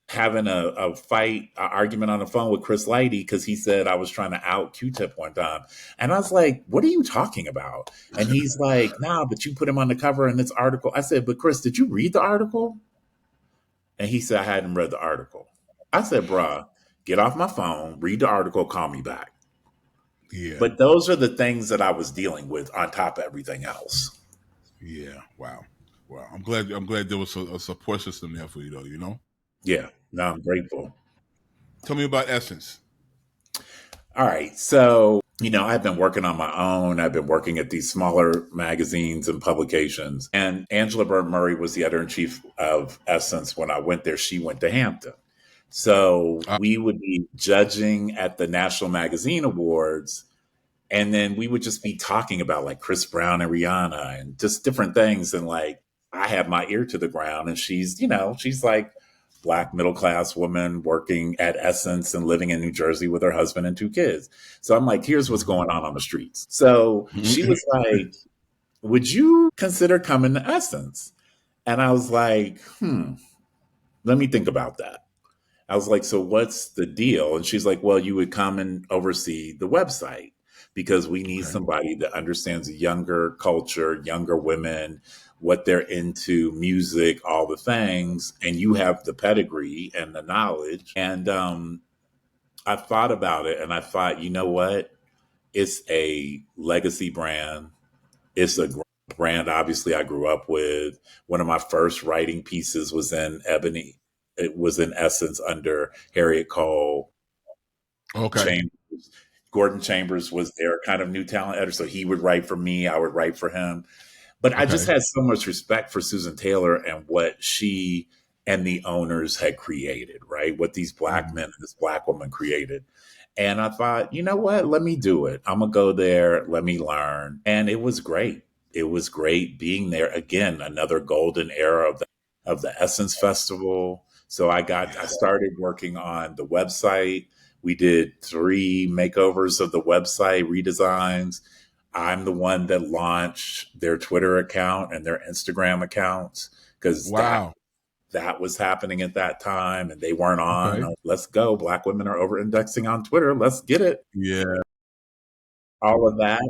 having a fight, an argument on the phone with Chris Lighty because he said I was trying to out Q-Tip one time. And I was like, what are you talking about? And he's like, nah, but you put him on the cover in this article. I said, but Chris, did you read the article? And he said, I hadn't read the article. I said, bruh, get off my phone, read the article, call me back. Yeah. But those are the things that I was dealing with on top of everything else. Yeah. Wow. I'm glad there was a support system there for you though, Yeah. No, I'm grateful. Tell me about Essence. All right. So, I've been working on my own. I've been working at these smaller magazines and publications. And Angela Burnt Murray was the editor-in-chief of Essence. When I went there, she went to Hampton. So we would be judging at the National Magazine Awards. And then we would just be talking about like Chris Brown and Rihanna and just different things. And like, I have my ear to the ground and she's like Black middle-class woman working at Essence and living in New Jersey with her husband and two kids. So I'm like, here's what's going on the streets. So she was like, would you consider coming to Essence? And I was like, let me think about that. I was like, so what's the deal? And she's like, well, you would come and oversee the website because we need somebody that understands the younger culture, younger women, what they're into, music, all the things. And you have the pedigree and the knowledge. And I thought about it and I thought, you know what? It's a legacy brand. It's a brand, obviously, I grew up with. One of my first writing pieces was in Ebony. It was in Essence under Harriet Cole. Okay. Gordon Chambers was their kind of new talent editor. So he would write for me. I would write for him. But I just had so much respect for Susan Taylor and what she and the owners had created, right? What these Black men and this Black woman created. And I thought, you know what? Let me do it. I'm going to go there. Let me learn. And it was great. It was great being there. Again, another golden era of the Essence Festival. So I started working on the website. We did 3 makeovers of the website, redesigns. I'm the one that launched their Twitter account and their Instagram accounts because that was happening at that time and they weren't on. Okay. Let's go. Black women are over indexing on Twitter. Let's get it. Yeah. All of that.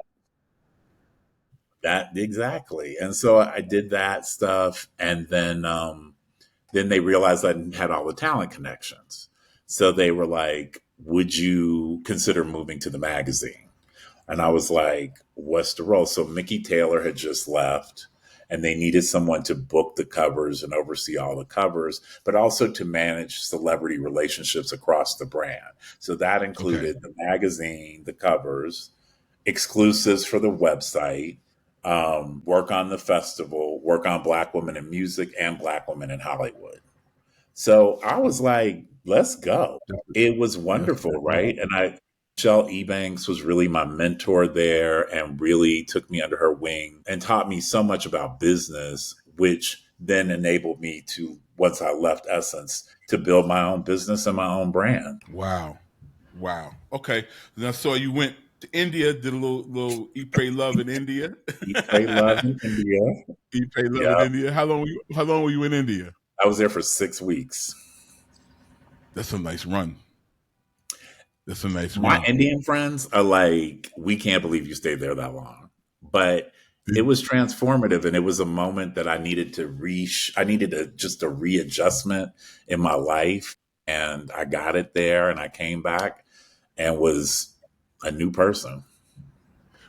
That exactly. And so I did that stuff. And then they realized I had all the talent connections. So they were like, would you consider moving to the magazine? And I was like, what's the role? So Mickey Taylor had just left and they needed someone to book the covers and oversee all the covers, but also to manage celebrity relationships across the brand. So that included the magazine, the covers, exclusives for the website, work on the festival, work on Black women in music and Black women in Hollywood. So I was like, let's go. It was wonderful, right? And Michelle Ebanks was really my mentor there and really took me under her wing and taught me so much about business, which then enabled me to, once I left Essence, to build my own business and my own brand. Wow. Okay. Now, so you went to India, did a little Eat, Pray, Love in India. Eat, Pray, Love in India. Eat, Pray, Love in India. How long were you in India? I was there for 6 weeks. That's a nice run. My Indian friends are like, we can't believe you stayed there that long. But it was transformative, and it was a moment that I needed just a readjustment in my life. And I got it there, and I came back and was a new person.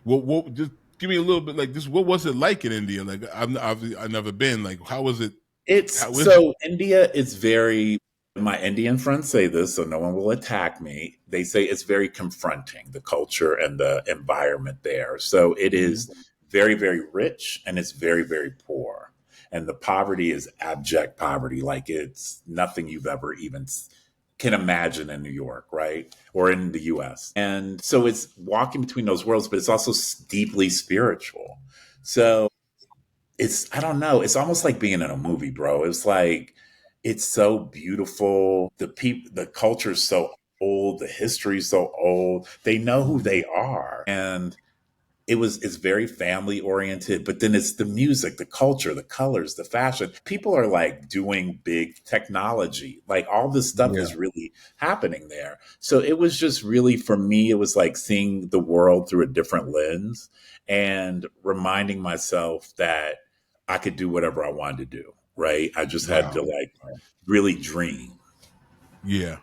Well, just give me a little bit like this. What was it like in India? Like I've never been. Like, how was it? India is very. My Indian friends say this, so no one will attack me. They say it's very confronting, the culture and the environment there. So it is very, very rich, and it's very, very poor. And the poverty is abject poverty. Like, it's nothing you've ever even can imagine in New York, right? Or in the US. And so it's walking between those worlds, but it's also deeply spiritual. So I don't know, it's almost like being in a movie, bro. It's like, it's so beautiful. The culture's so old. The history's so old. They know who they are. And it's very family oriented, but then it's the music, the culture, the colors, the fashion. People are like doing big technology. Like, all this stuff is really happening there. So it was just really, for me, it was like seeing the world through a different lens and reminding myself that I could do whatever I wanted to do. Right. I just had to really dream. Yeah.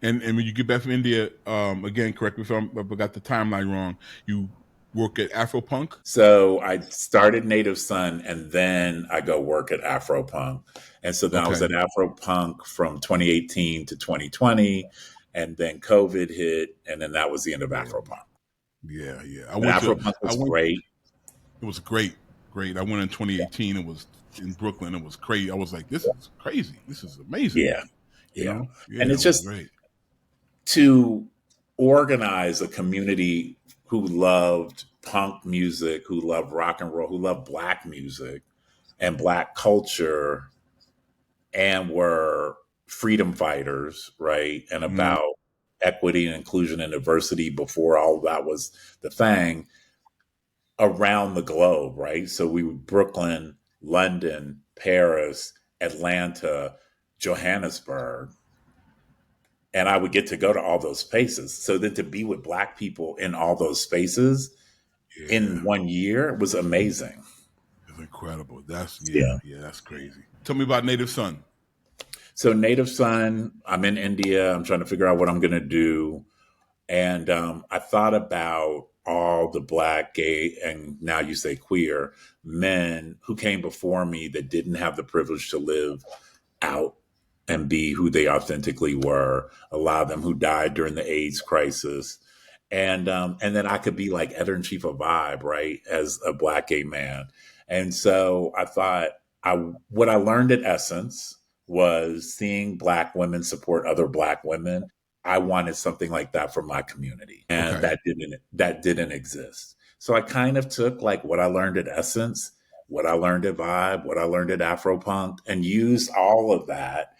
And when you get back from India, again, correct me if I got the timeline wrong, you work at Afropunk? So I started Native Son, and then I go work at Afropunk. And so then I was at Afropunk from 2018 to 2020, and then COVID hit, and then that was the end of Afropunk. Yeah. Afropunk was great. It was great. I went in 2018. It was in Brooklyn. It was crazy. I was like, this is crazy. This is amazing. Yeah. And it's just great to organize a community who loved punk music, who loved rock and roll, who loved Black music and Black culture, and were freedom fighters, right? And about equity and inclusion and diversity before all of that was the thing, around the globe, right? So we were Brooklyn, London, Paris, Atlanta, Johannesburg. And I would get to go to all those spaces. So then to be with Black people in all those spaces in 1 year was amazing. It's incredible. That's crazy. Tell me about Native Son. So Native Son, I'm in India. I'm trying to figure out what I'm going to do. And I thought about all the Black, gay, and now you say queer men who came before me that didn't have the privilege to live out and be who they authentically were. A lot of them who died during the AIDS crisis. And then I could be like editor-in-chief of Vibe, right, as a Black gay man. And so I thought what I learned at Essence was seeing Black women support other Black women. I wanted something like that for my community, and that didn't exist. So I kind of took like what I learned at Essence, what I learned at Vibe, what I learned at Afropunk, and used all of that,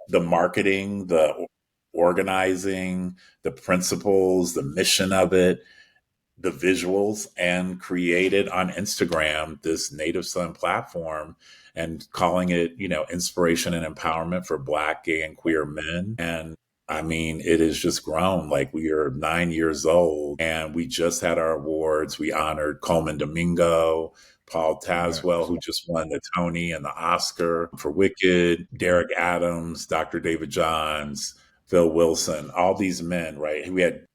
the marketing, the organizing, the principles, the mission of it, the visuals, and created on Instagram this Native Son platform and calling it, inspiration and empowerment for Black, gay, and queer men. And I mean, it has just grown. Like, we are 9 years old, and we just had our awards. We honored Coleman Domingo, Paul Tazewell, who just won the Tony and the Oscar for Wicked, Derek Adams, Dr. David Johns, Phil Wilson, all these men, right? We had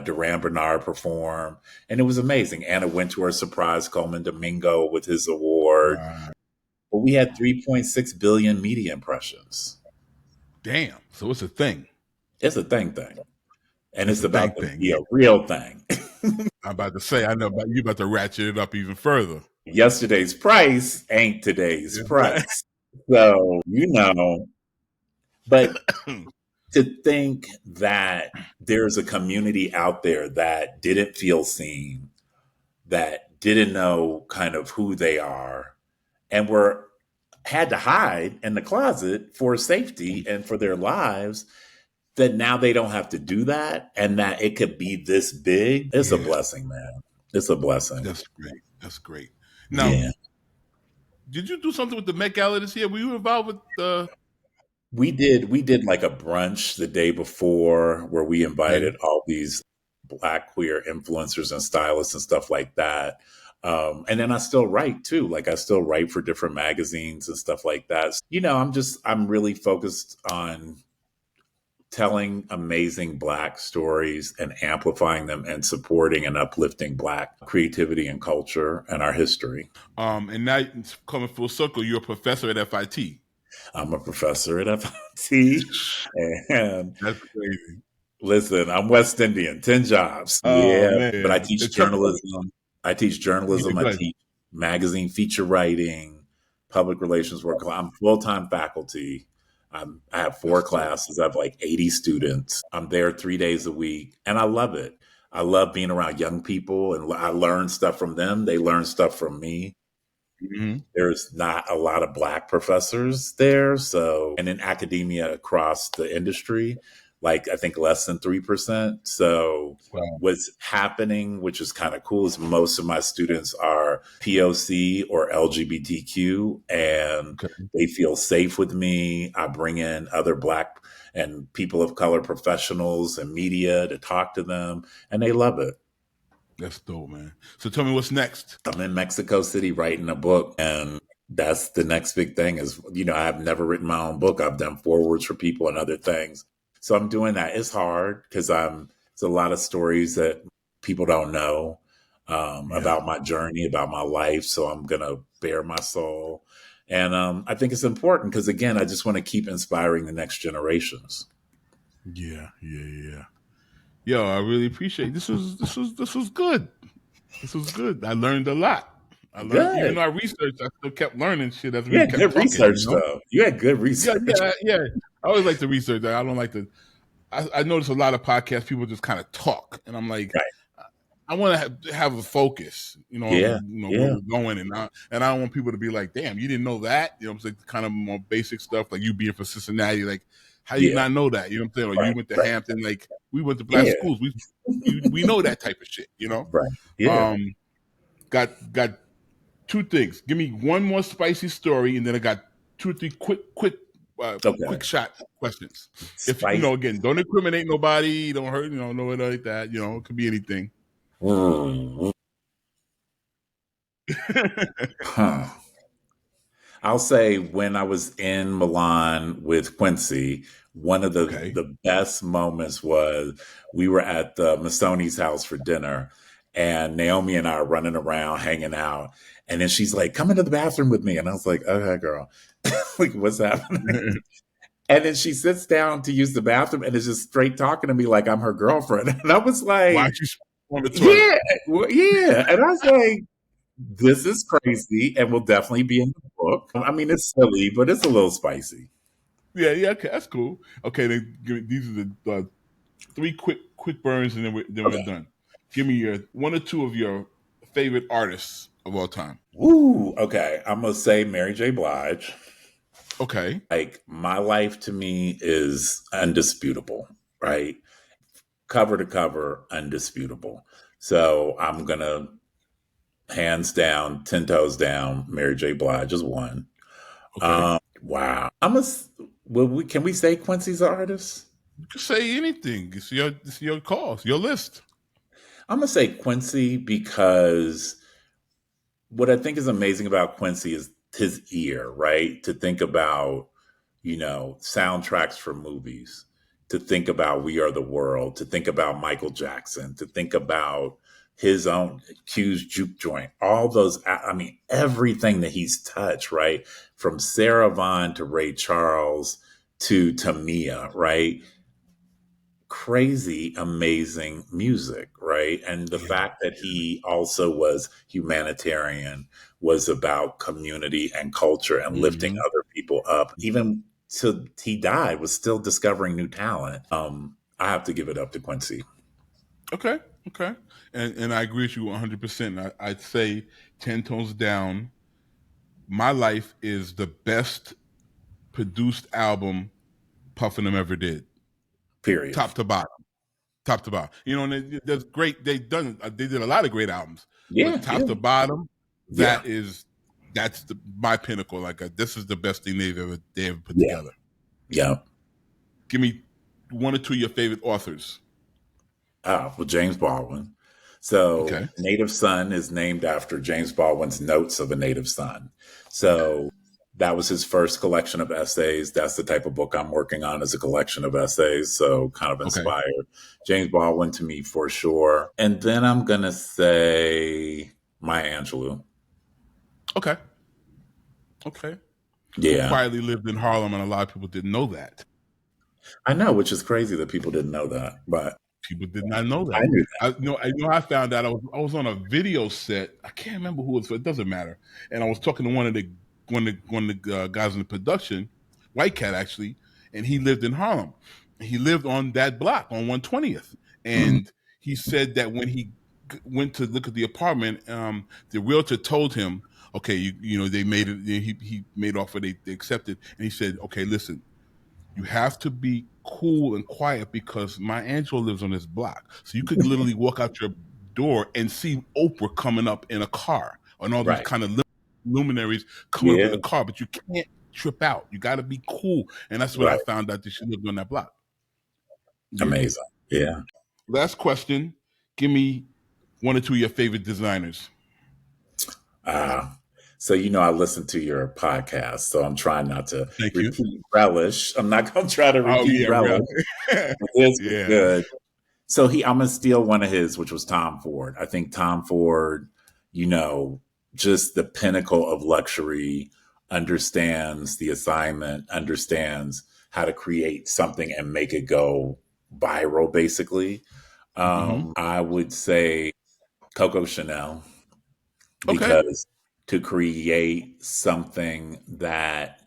Duran Bernard perform, and it was amazing. Anna Wintour surprised Coleman Domingo with his award. Billboard. Right. But we had 3.6 billion media impressions. Damn. So it's a thing. It's a thing. And it's a about to thing. be a real thing. I'm about to say, I know about you about to ratchet it up even further. Yesterday's price ain't today's price. So, but to think that there's a community out there that didn't feel seen, that didn't know kind of who they are, and had to hide in the closet for safety and for their lives, that now they don't have to do that, and that it could be this big. It's a blessing, man. It's a blessing. That's great. Now, did you do something with the Met Gala this year? Were you involved with the... We did like a brunch the day before where we invited all these Black queer influencers and stylists and stuff like that. And then I still write too. Like I still write for different magazines and stuff like that. I'm really focused on telling amazing Black stories and amplifying them and supporting and uplifting Black creativity and culture and our history. And now it's coming full circle. You're a professor at FIT. I'm a professor at FIT. And that's crazy. Listen, I'm West Indian, 10 jobs. Man. But I teach journalism. I teach magazine feature writing, public relations work. I'm full-time faculty. I have 4 classes. I have like 80 students. I'm there 3 days a week, and I love it. I love being around young people, and I learn stuff from them. They learn stuff from me. Mm-hmm. There's not a lot of Black professors there. And in academia across the industry, like I think less than 3%. So what's happening, which is kind of cool, is most of my students are POC or LGBTQ, and they feel safe with me. I bring in other Black and people of color professionals and media to talk to them, and they love it. That's dope, man. So tell me what's next. I'm in Mexico City writing a book, and that's the next big thing is, I've never written my own book. I've done forewords for people and other things. So I'm doing that. It's hard because it's a lot of stories that people don't know about my journey, about my life. So I'm going to bare my soul. And I think it's important because, again, I just want to keep inspiring the next generations. Yeah. Yo, I really appreciate it. This was good. This was good. I learned a lot. Even though I researched, I still kept learning shit as we kept talking. Research, though. You had good research. Yeah. I always like to research. I don't like to. I notice a lot of podcasts, people just kind of talk, and I'm like, I want to have a focus, where we're going, and I don't want people to be like, damn, you didn't know that, it's like kind of more basic stuff, like you being from Cincinnati, like how you not know that, you know what I'm saying? Or you went to Hampton, like we went to Black schools, we know that type of shit, Right. Yeah. Got 2 things. Give me one more spicy story, and then I got 2 or 3 quick shot questions. If again, don't incriminate nobody, don't hurt, nobody like that. It could be anything. I'll say when I was in Milan with Quincy, one of the best moments was we were at the Missoni's house for dinner, and Naomi and I are running around hanging out, and then she's like, "Come into the bathroom with me," and I was like, "Okay, girl." Like, what's happening? And then she sits down to use the bathroom and is just straight talking to me like I'm her girlfriend. And I was like, why you on the toilet? Yeah. And I was like, this is crazy and will definitely be in the book. I mean, it's silly, but it's a little spicy. Yeah, okay, that's cool. Okay, then these are the 3 quick burns, and then we're done. Give me your 1 or 2 of your favorite artists of all time. Ooh, okay. I'm going to say Mary J. Blige. Okay. Like, my life to me is undisputable, right? Cover to cover, undisputable. So I'm going to, hands down, 10 toes down, Mary J. Blige is 1. Okay. Wow. Can we say Quincy's an artist? You can say anything. It's your call. It's your list. I'm going to say Quincy because what I think is amazing about Quincy is his ear, right? To think about, soundtracks for movies, to think about We Are the World, to think about Michael Jackson, to think about his own Q's Juke Joint, all those, I mean, everything that he's touched, right? From Sarah Vaughan to Ray Charles to Tamia, right? Crazy, amazing music, right? And the fact that he also was humanitarian, was about community and culture and lifting other people up, even till he died, was still discovering new talent. I have to give it up to Quincy. Okay. And I agree with you 100%. I'd say 10 tones down, My Life is the best produced album Puff and them ever did. Period. Top to bottom. You know, and there's great. They did a lot of great albums. Yeah. But top to bottom, that's my pinnacle. Like this is the best thing they ever put together. Yeah. Give me one or two of your favorite authors. Well, James Baldwin. So Native Son is named after James Baldwin's Notes of a Native Son. So that was his first collection of essays. That's the type of book I'm working on, is a collection of essays. So kind of inspired. James Baldwin to me for sure. And then I'm going to say Maya Angelou. Okay. Yeah. Who quietly lived in Harlem, and a lot of people didn't know that. I know, which is crazy that people didn't know that, but people did not know that. I knew that. I know. I found out. I was on a video set. I can't remember who it was. So it doesn't matter. And I was talking to one of the guys in the production, white cat actually, and he lived in Harlem. He lived on that block on 120th, and he said that when he went to look at the apartment, the realtor told him, "Okay, you know they made it." He made offer, they accepted, and he said, "Okay, listen, you have to be cool and quiet because Maya Angelou lives on this block, so you could literally walk out your door and see Oprah coming up in a car, and all these kind of luminaries coming up in the car, but you can't trip out. You got to be cool." And that's what I found out, that she lived on that block. Amazing. Yeah. Last question. Give me one or two of your favorite designers. So, you know, I listen to your podcast, so I'm trying not to repeat Relish. I'm not going to try to repeat Relish. It's good. So I'm going to steal one of his, which was Tom Ford. I think Tom Ford, you know, just the pinnacle of luxury, understands the assignment, understands how to create something and make it go viral, basically. I would say Coco Chanel, because to create something that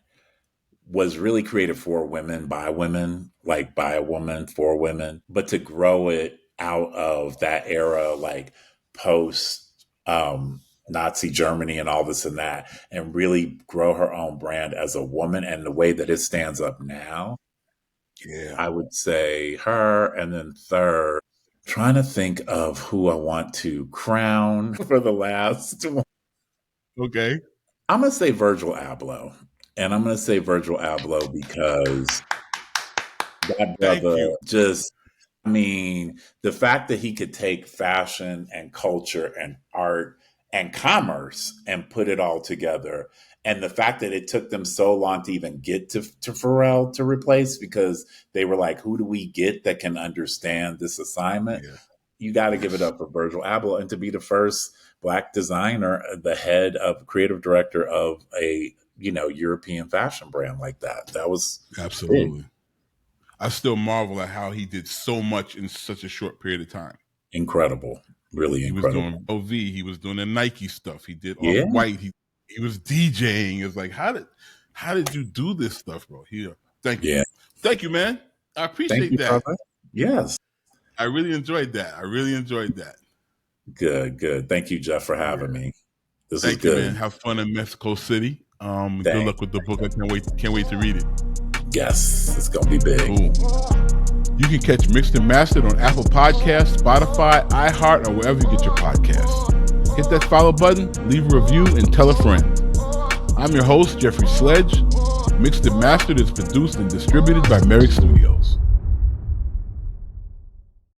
was really created for women, by women, like by a woman, for women, but to grow it out of that era, like post Nazi Germany and all this and that, and really grow her own brand as a woman, and the way that it stands up now. Yeah, I would say her. And then third, trying to think of who I want to crown for the last one. Okay. I'm going to say Virgil Abloh. And I'm going to say Virgil Abloh because that brother just, I mean, the fact that he could take fashion and culture and art and commerce and put it all together. And the fact that it took them so long to even get to Pharrell to replace, because they were like, who do we get that can understand this assignment? Yeah. You got to give it up for Virgil Abloh. And to be the first Black designer, the head of creative director of a, you know, European fashion brand like that. That was absolutely big. I still marvel at how he did so much in such a short period of time. Incredible. Really incredible. He was doing OV, he was doing the Nike stuff, he did Off-White, he was DJing. It's like, how did you do this stuff, bro? Here. Thank you. Yeah. Thank you, man. I appreciate that. Brother. Yes. I really enjoyed that. Good. Thank you, Jeff, for having me. This is good. Thank you, man. Have fun in Mexico City. Good luck with the book. I can't wait to read it. Yes, it's gonna be big. Cool. You can catch Mixed and Mastered on Apple Podcasts, Spotify, iHeart, or wherever you get your podcasts. Hit that follow button, leave a review, and tell a friend. I'm your host, Jeffrey Sledge. Mixed and Mastered is produced and distributed by Merrick Studios.